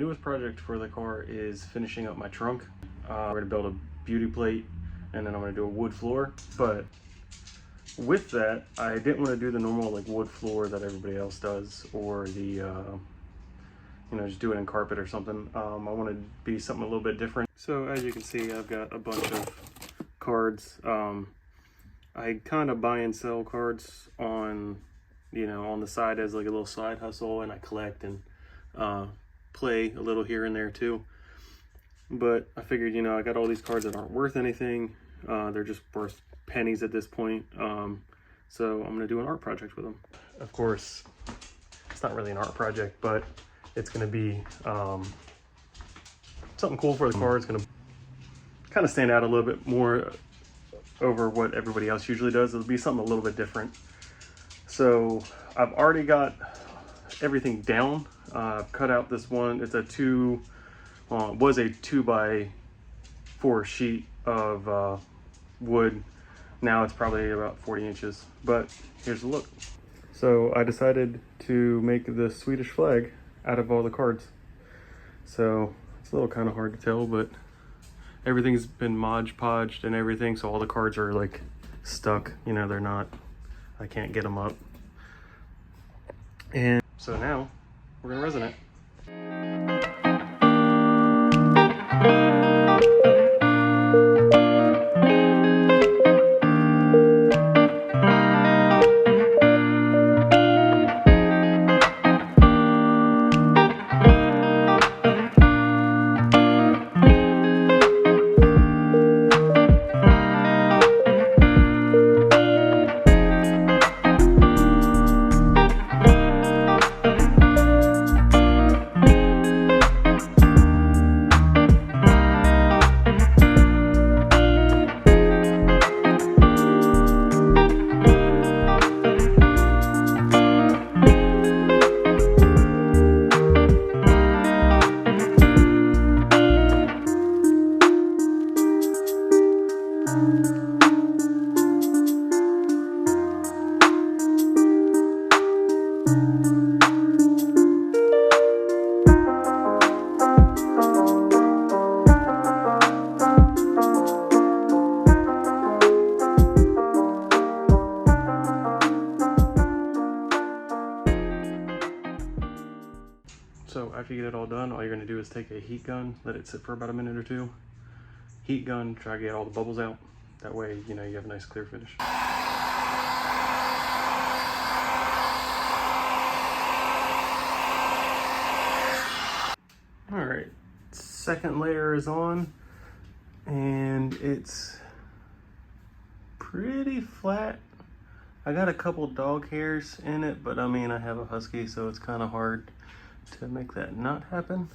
newest project for the car is finishing up my trunk. We're gonna build a beauty plate, and then I'm gonna do a wood floor. But with that, I didn't want to do the normal like wood floor that everybody else does, or the you know, just do it in carpet or something. I wanted to be something a little bit different. So as you can see, I've got a bunch of cards. I kind of buy and sell cards on, you know, on the side as like a little side hustle, and I collect and play a little here and there too. But I figured, you know, I got all these cards that aren't worth anything. They're just worth pennies at this point. So I'm gonna do an art project with them. Of course, it's not really an art project, but it's gonna be something cool for the car. It's gonna kind of stand out a little bit more over what everybody else usually does. It'll be something a little bit different. So I've already got everything down. I've cut out this one. It's a it was a 2x4 sheet of wood. Now it's probably about 40 inches, but here's the look. So I decided to make the Swedish flag out of all the cards. So it's a little kind of hard to tell, but everything's been Mod Podged and everything, so all the cards are like stuck, you know, they're not, I can't get them up. And so now we're gonna resin it. So after you get it all done, all you're gonna do is take a heat gun, let it sit for about a minute or two. Heat gun, try to get all the bubbles out. That way, you know, you have a nice clear finish. All right, second layer is on, and it's pretty flat. I got a couple dog hairs in it, but I mean, I have a husky, so it's kind of hard to make that not happen.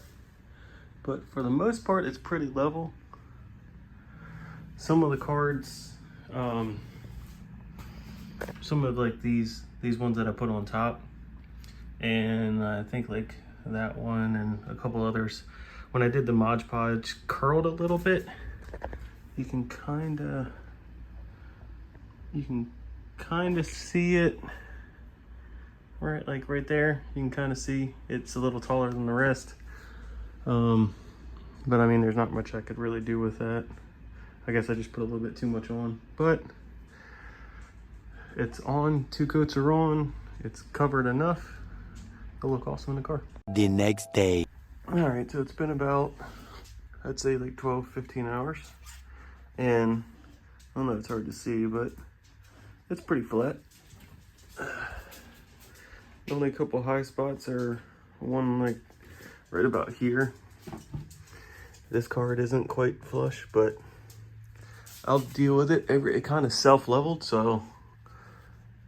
But for the most part, it's pretty level. Some of the cards, some of like these ones that I put on top, and I think like that one and a couple others, when I did the Mod Podge, curled a little bit. You can kind of see it. Right, like right there, you can kind of see it's a little taller than the rest. But I mean, there's not much I could really do with that. I guess I just put a little bit too much on, but it's on. 2 coats are on. It's covered enough. It'll look awesome in the car. The next day. All right, so it's been about, I'd say like 12, 15 hours. And I don't know, it's hard to see, but it's pretty flat. The only couple high spots are one like right about here. This card isn't quite flush, but I'll deal with it. It kind of self-leveled, so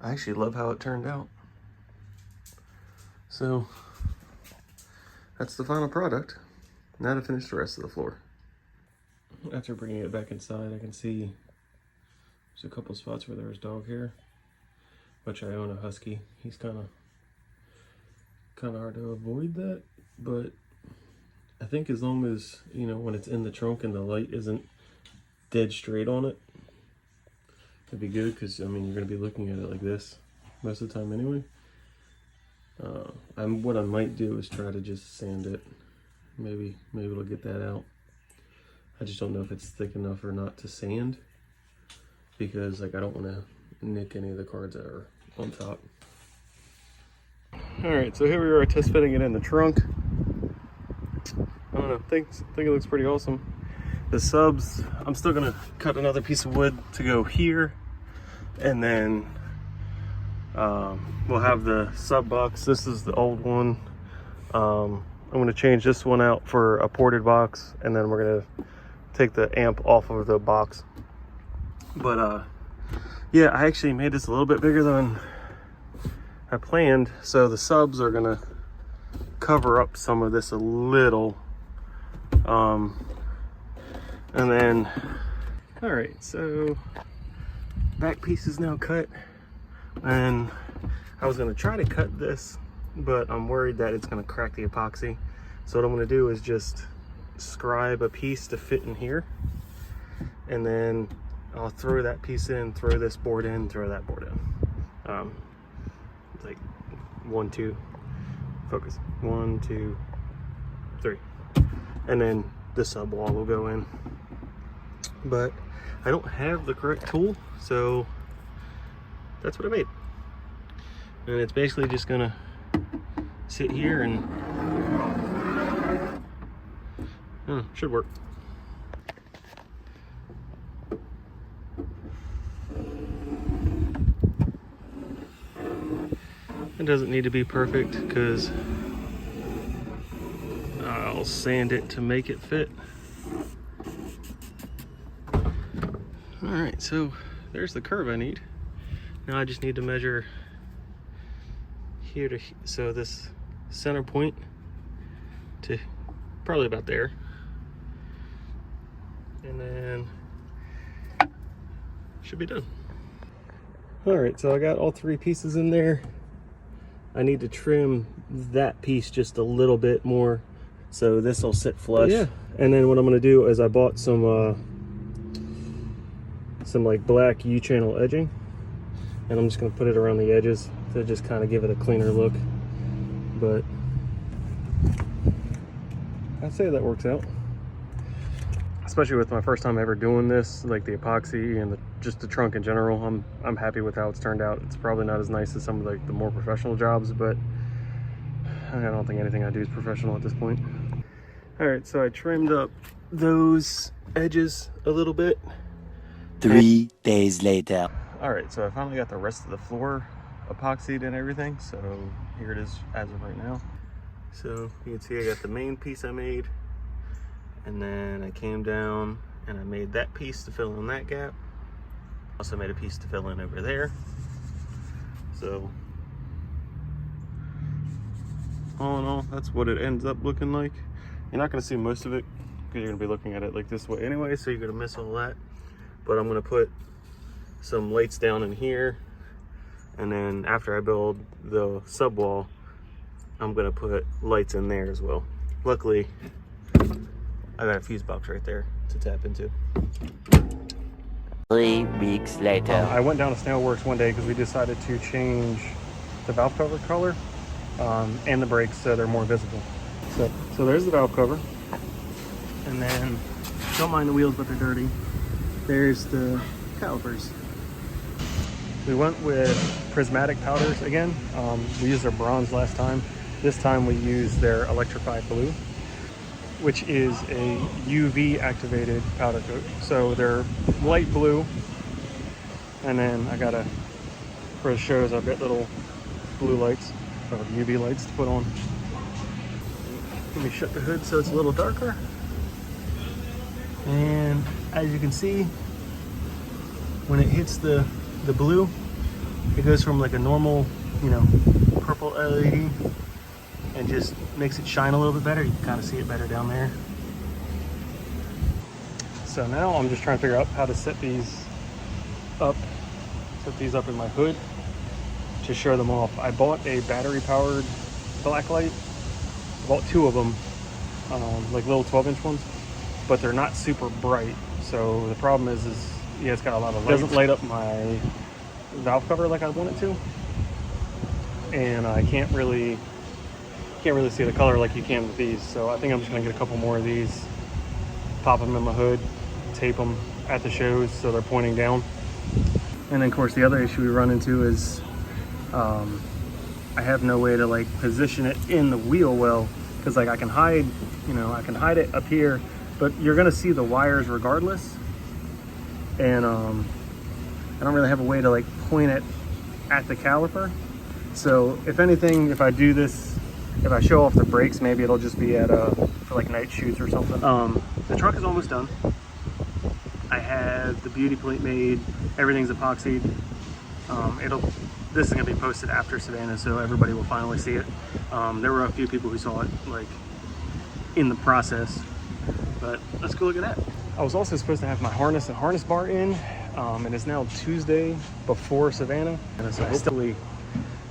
I actually love how it turned out. So that's the final product. Now to finish the rest of the floor. After bringing it back inside, I can see there's a couple spots where there's dog hair, which I own a husky. He's kind of hard to avoid that, but I think as long as, you know, when it's in the trunk and the light isn't dead straight on it, it'd be good, because I mean, you're going to be looking at it like this most of the time anyway. What I might do is try to just sand it maybe it'll get that out. I just don't know if it's thick enough or not to sand, because like I don't want to nick any of the cards that are on top. All right, so here we are test fitting it in the trunk. I don't know, think it looks pretty awesome. The subs, I'm still gonna cut another piece of wood to go here, and then we'll have the sub box. This is the old one. I'm gonna change this one out for a ported box, and then we're gonna take the amp off of the box. But yeah, I actually made this a little bit bigger than I planned, so the subs are gonna cover up some of this a little. And then, all right, so back piece is now cut, and I was gonna try to cut this, but I'm worried that it's gonna crack the epoxy. So what I'm gonna do is just scribe a piece to fit in here, and then I'll throw that piece in, throw this board in, throw that board in. It's like 1, 2, focus, 1, 2, 3, and then the sub wall will go in. But I don't have the correct tool, so that's what I made. And it's basically just gonna sit here and should work. It doesn't need to be perfect because I'll sand it to make it fit. All right, so there's the curve I need. Now I just need to measure here to, so this center point to probably about there. And then should be done. All right, so I got all 3 pieces in there. I need to trim that piece just a little bit more, so this will sit flush. Yeah. And then what I'm gonna do is I bought some like black U-channel edging, and I'm just gonna put it around the edges to just kind of give it a cleaner look. But I'd say that works out, especially with my first time ever doing this, like the epoxy and just the trunk in general. I'm happy with how it's turned out. It's probably not as nice as some of like the more professional jobs, but I don't think anything I do is professional at this point. All right, so I trimmed up those edges a little bit. 3 days later. All right, so I finally got the rest of the floor epoxied and everything, so here it is as of right now. So you can see I got the main piece I made, and then I came down and I made that piece to fill in that gap. Also made a piece to fill in over there. So all in all, that's what it ends up looking like. You're not gonna see most of it because you're gonna be looking at it like this way anyway, so you're gonna miss all that. But I'm gonna put some lights down in here, and then after I build the sub wall, I'm gonna put lights in there as well. Luckily, I got a fuse box right there to tap into. 3 weeks later. I went down to Snail Works one day because we decided to change the valve cover color and the brakes so they're more visible. So there's the valve cover, and then don't mind the wheels, but they're dirty. There's the calipers. We went with prismatic powders again. We used their bronze last time. This time we used their electrified blue, which is a UV activated powder coat. So they're light blue, and then I gotta, for the shows, I've got little blue lights, or UV lights to put on. Let me shut the hood so it's a little darker. And as you can see, when it hits the blue, it goes from like a normal, purple LED and just makes it shine a little bit better. You can kind of see it better down there. So now I'm just trying to figure out how to set these up in my hood to show them off. I bought a battery powered black light. I bought 2 of them, like little 12-inch ones, but they're not super bright. So the problem is yeah, it's got a lot of light. It doesn't light up my valve cover like I want it to, and I can't really can't really see the color like you can with these. So I think I'm just gonna get a couple more of these, pop them in my hood, tape them at the shows so they're pointing down. And then of course the other issue we run into is I have no way to like position it in the wheel well, because like I can hide, you know, I can hide it up here, but you're gonna see the wires regardless. And I don't really have a way to like point it at the caliper. So if anything, if I do this, if I show off the brakes, maybe it'll just be at for like night shoots or something. The truck is almost done. I had the beauty plate made, everything's epoxied. This is gonna be posted after Savannah, so everybody will finally see it. There were a few people who saw it like in the process, but let's go look at that. I was also supposed to have my harness and harness bar in, and it's now Tuesday before Savannah, and so hopefully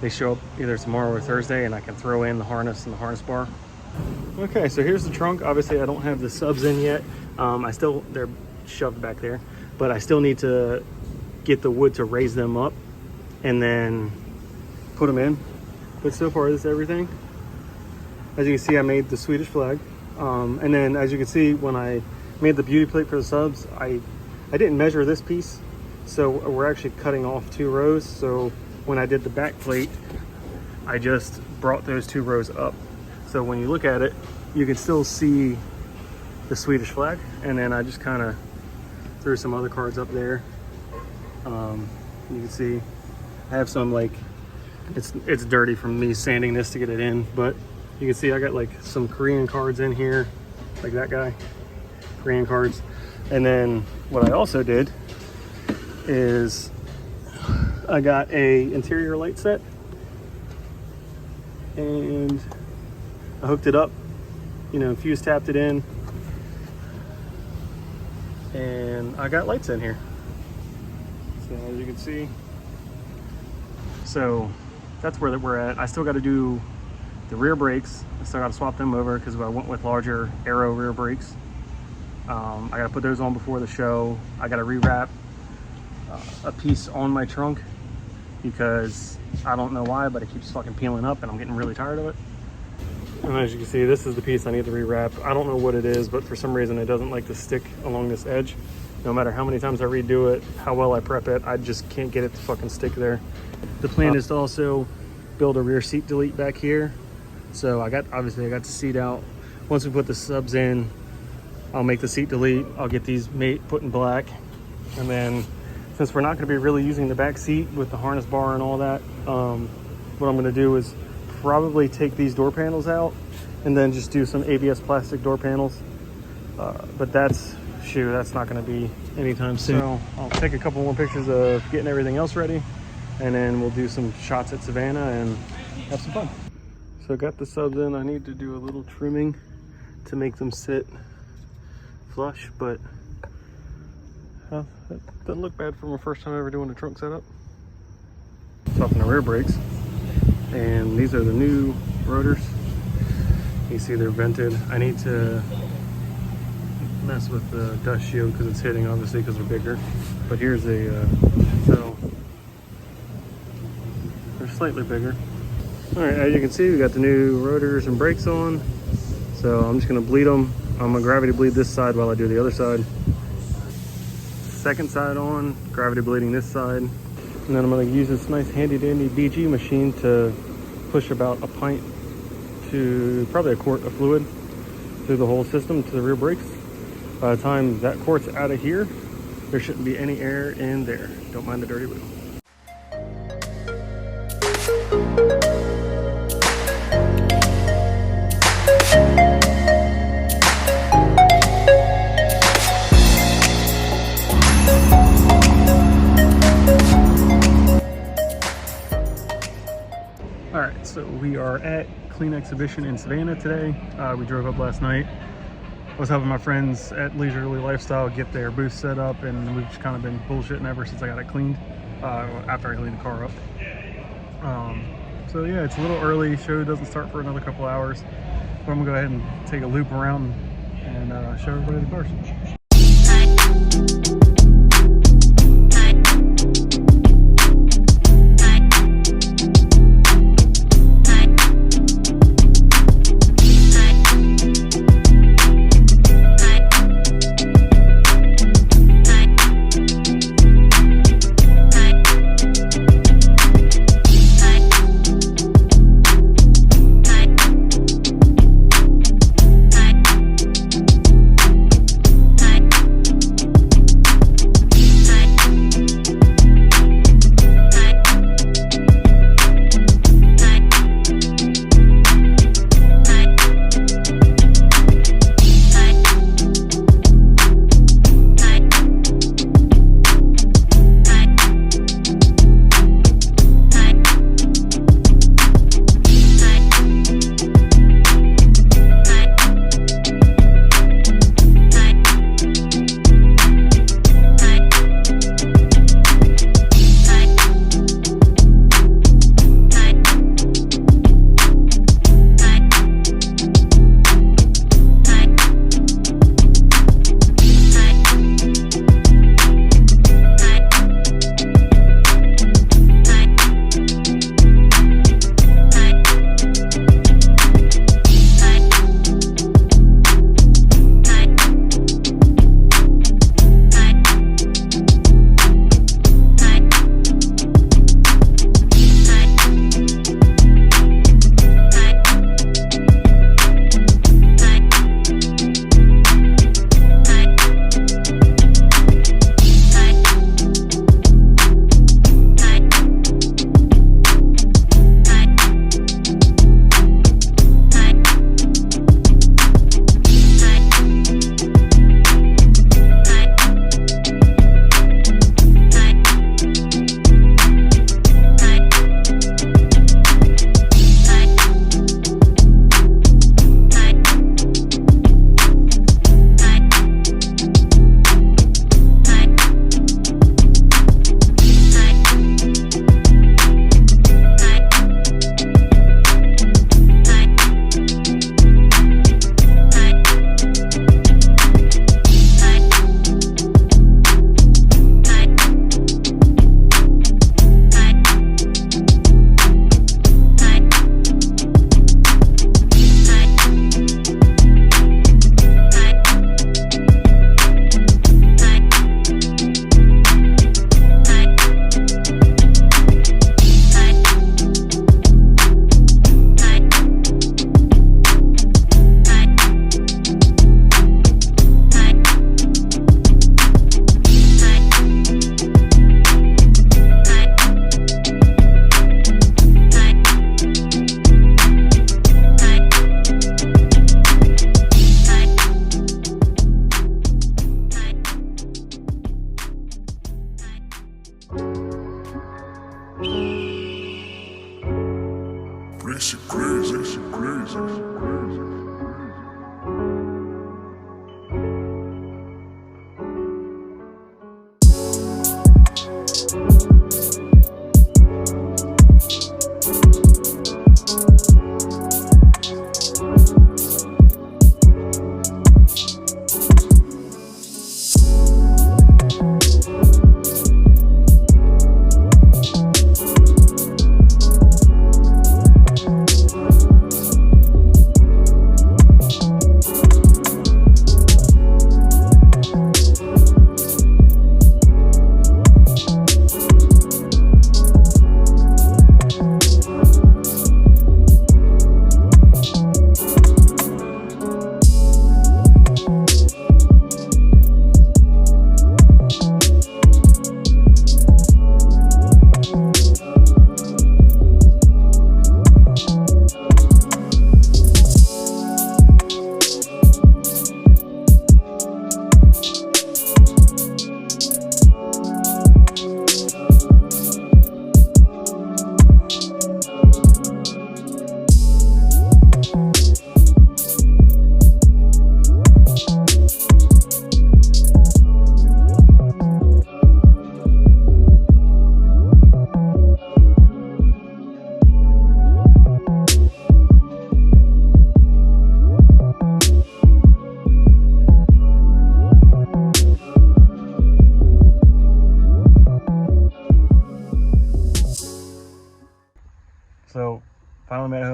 they show up either tomorrow or Thursday and I can throw in the harness and the harness bar. Okay, so here's the trunk. Obviously I don't have the subs in yet. They're shoved back there, but I still need to get the wood to raise them up and then put them in. But so far this is everything. As you can see, I made the Swedish flag. And then as you can see, when I made the beauty plate for the subs, I didn't measure this piece. So we're actually cutting off 2 rows. So when I did the back plate, I just brought those 2 rows up. So when you look at it, you can still see the Swedish flag. And then I just kind of threw some other cards up there. You can see I have some like, it's dirty from me sanding this to get it in, but you can see I got like some Korean cards in here, like that guy, Korean cards. And then what I also did is I got a interior light set and I hooked it up, you know, fuse tapped it in, and I got lights in here. So as you can see, so that's where we're at. I still got to do the rear brakes. I still got to swap them over because I went with larger Aero rear brakes. I got to put those on before the show. I got to rewrap a piece on my trunk because I don't know why, but it keeps fucking peeling up and I'm getting really tired of it. And as you can see, this is the piece I need to rewrap. I don't know what it is, but for some reason it doesn't like to stick along this edge. No matter how many times I redo it, how well I prep it, I just can't get it to fucking stick there. The plan is to also build a rear seat delete back here. So obviously I got the seat out. Once we put the subs in, I'll make the seat delete. I'll get these put in black. And then since we're not gonna be really using the back seat with the harness bar and all that, what I'm gonna do is probably take these door panels out and then just do some ABS plastic door panels. But that's not gonna be anytime soon. So I'll take a couple more pictures of getting everything else ready, and then we'll do some shots at Savannah and have some fun. So I got the subs in. I need to do a little trimming to make them sit flush, but that doesn't look bad for my first time ever doing a trunk setup. Swapping the rear brakes, and these are the new rotors. You see they're vented. I need to mess with the dust shield because it's hitting, obviously, because they're bigger. But here's so they're slightly bigger. All right, as you can see, we got the new rotors and brakes on. So I'm just gonna bleed them. I'm gonna gravity bleed this side while I do the other side. Second side on, gravity bleeding this side. And then I'm gonna use this nice handy dandy DG machine to push about a pint to probably a quart of fluid through the whole system to the rear brakes. By the time that quart's out of here, there shouldn't be any air in there. Don't mind the dirty wheel. All right, so we are at Clean Exhibition in Savannah today. We drove up last night. I was helping my friends at Leisurely Lifestyle get their booth set up, and we've just kind of been bullshitting ever since I got it cleaned, after I cleaned the car up. So yeah, it's a little early. Show doesn't start for another couple hours. But I'm gonna go ahead and take a loop around and show everybody the cars.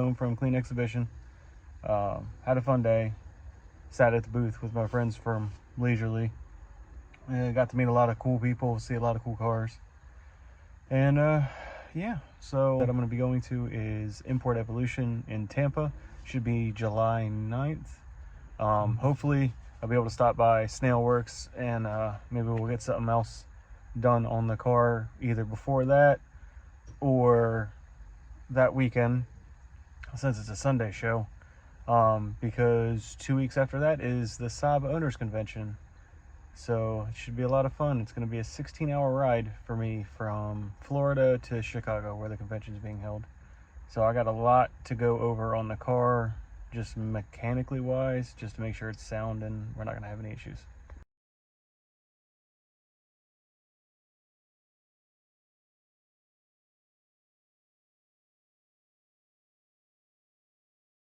home from Clean Exhibition. Had a fun day. Sat at the booth with my friends from Leisurely. Got to meet a lot of cool people, see a lot of cool cars. And yeah, so what I'm going to be going to is Import Evolution in Tampa. Should be July 9th. Hopefully I'll be able to stop by Snail Works and maybe we'll get something else done on the car either before that or that weekend, since it's a Sunday show, because 2 weeks after that is the Saab Owners Convention. So it should be a lot of fun. It's going to be a 16-hour ride for me from Florida to Chicago, where the convention is being held. So I got a lot to go over on the car, just mechanically wise, just to make sure it's sound and we're not going to have any issues.